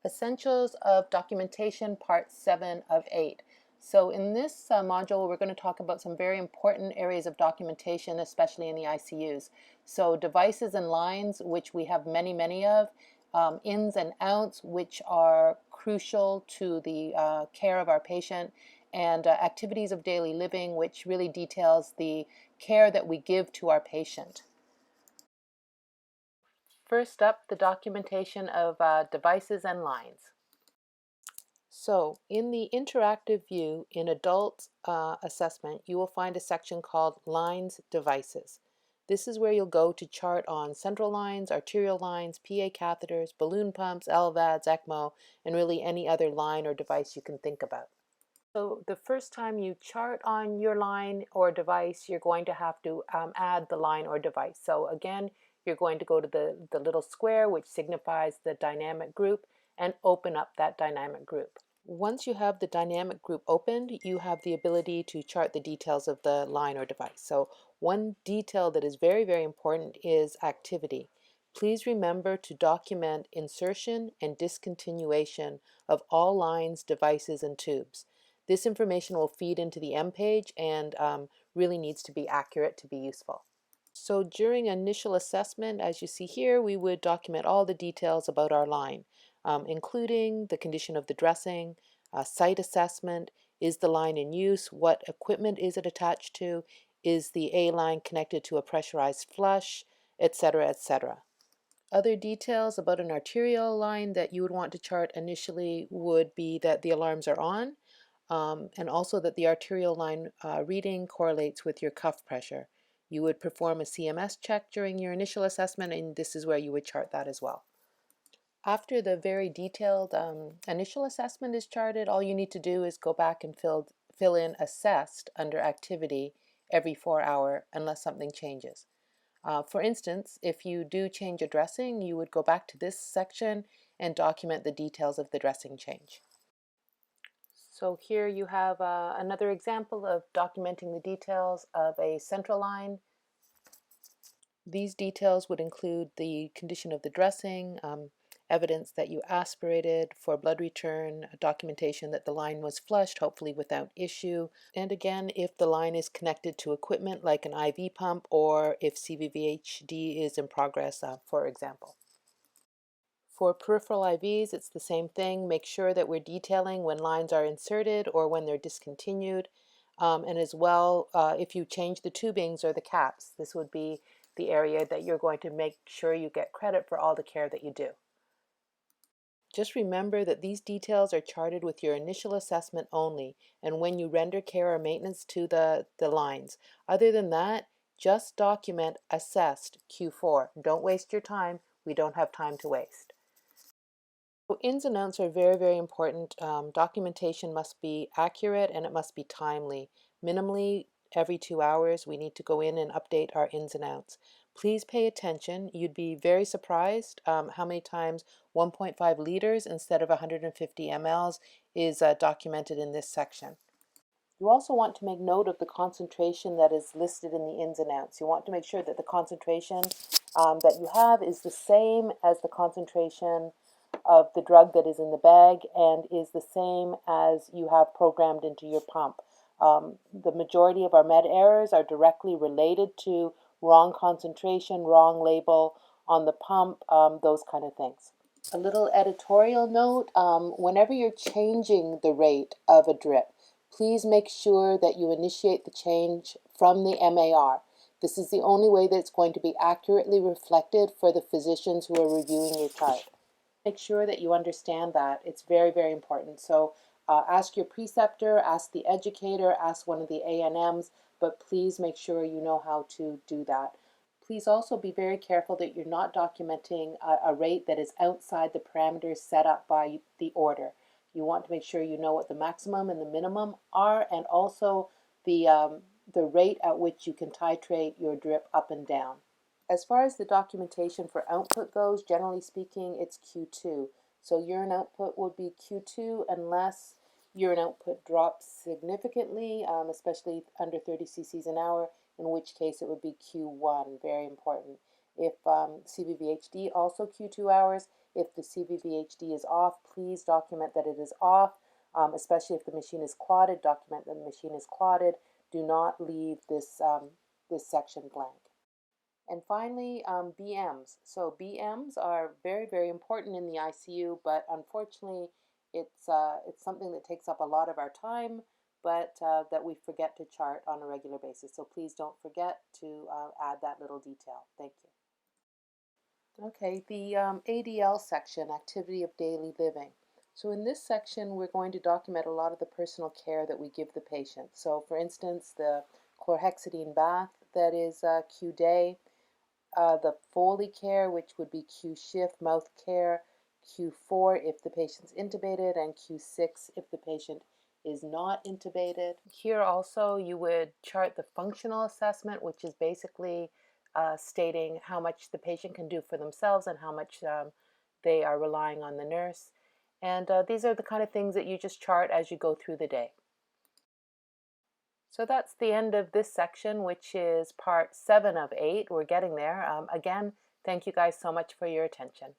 Essentials of Documentation, Part 7 of 8. So in this module, we're going to talk about some very important areas of documentation, especially in the ICUs. So devices and lines, which we have many, many of, ins and outs, which are crucial to the care of our patient, and activities of daily living, which really details the care that we give to our patient. First up, the documentation of devices and lines. So in the interactive view in adult assessment, you will find a section called Lines Devices. This is where you'll go to chart on central lines, arterial lines, PA catheters, balloon pumps, LVADs, ECMO, and really any other line or device you can think about. So the first time you chart on your line or device, you're going to have to add the line or device. So again, you're going to go to the little square, which signifies the dynamic group, and open up that dynamic group. Once you have the dynamic group opened, you have the ability to chart the details of the line or device. So one detail that is very, very important is activity. Please remember to document insertion and discontinuation of all lines, devices, and tubes. This information will feed into the M page and really needs to be accurate to be useful. So during initial assessment, as you see here, we would document all the details about our line, including the condition of the dressing, site assessment, is the line in use, what equipment is it attached to, is the A line connected to a pressurized flush, etc., etc. Other details about an arterial line that you would want to chart initially would be that the alarms are on, and also that the arterial line reading correlates with your cuff pressure. You would perform a CMS check during your initial assessment, and this is where you would chart that as well. After the very detailed initial assessment is charted, all you need to do is go back and fill in assessed under activity every 4 hours unless something changes. For instance, if you do change a dressing, you would go back to this section and document the details of the dressing change. So here you have another example of documenting the details of a central line. These details would include the condition of the dressing, evidence that you aspirated for blood return, documentation that the line was flushed, hopefully without issue, and again, if the line is connected to equipment like an IV pump or if CVVHD is in progress, for example. For peripheral IVs, it's the same thing. Make sure that we're detailing when lines are inserted or when they're discontinued. And as well, if you change the tubings or the caps, this would be the area that you're going to make sure you get credit for all the care that you do. Just remember that these details are charted with your initial assessment only and when you render care or maintenance to the lines. Other than that, just document assessed Q4. Don't waste your time. We don't have time to waste. So ins and outs are very, very important. Documentation must be accurate and it must be timely. Minimally, every 2 hours, we need to go in and update our ins and outs. Please pay attention. You'd be very surprised how many times 1.5 liters instead of 150 mLs is documented in this section. You also want to make note of the concentration that is listed in the ins and outs. You want to make sure that the concentration that you have is the same as the concentration of the drug that is in the bag and is the same as you have programmed into your pump. The majority of our med errors are directly related to wrong concentration, wrong label on the pump, those kind of things. A little editorial note, whenever you're changing the rate of a drip, please make sure that you initiate the change from the MAR. This is the only way that it's going to be accurately reflected for the physicians who are reviewing your chart. Make sure that you understand that. It's very, very important. So ask your preceptor, ask the educator, ask one of the ANMs, but please make sure you know how to do that. Please also be very careful that you're not documenting a rate that is outside the parameters set up by the order. You want to make sure you know what the maximum and the minimum are, and also the rate at which you can titrate your drip up and down. As far as the documentation for output goes, generally speaking, it's Q2. So urine output would be Q2 unless urine output drops significantly, especially under 30 cc's an hour, in which case it would be Q1, very important. If CVVHD, also Q2 hours. If the CVVHD is off, please document that it is off, especially if the machine is clotted, document that the machine is clotted. Do not leave this, this section blank. And finally, BMs. So BMs are very, very important in the ICU, but unfortunately, it's something that takes up a lot of our time, but that we forget to chart on a regular basis. So please don't forget to add that little detail. Thank you. Okay, the ADL section, Activity of Daily Living. So in this section, we're going to document a lot of the personal care that we give the patient. So for instance, the chlorhexidine bath, that is Q day. The Foley care, which would be Q shift, mouth care, Q4 if the patient's intubated, and Q6 if the patient is not intubated. Here also you would chart the functional assessment, which is basically stating how much the patient can do for themselves and how much they are relying on the nurse. And these are the kind of things that you just chart as you go through the day. So that's the end of this section, which is part 7 of 8. We're getting there. Again, thank you guys so much for your attention.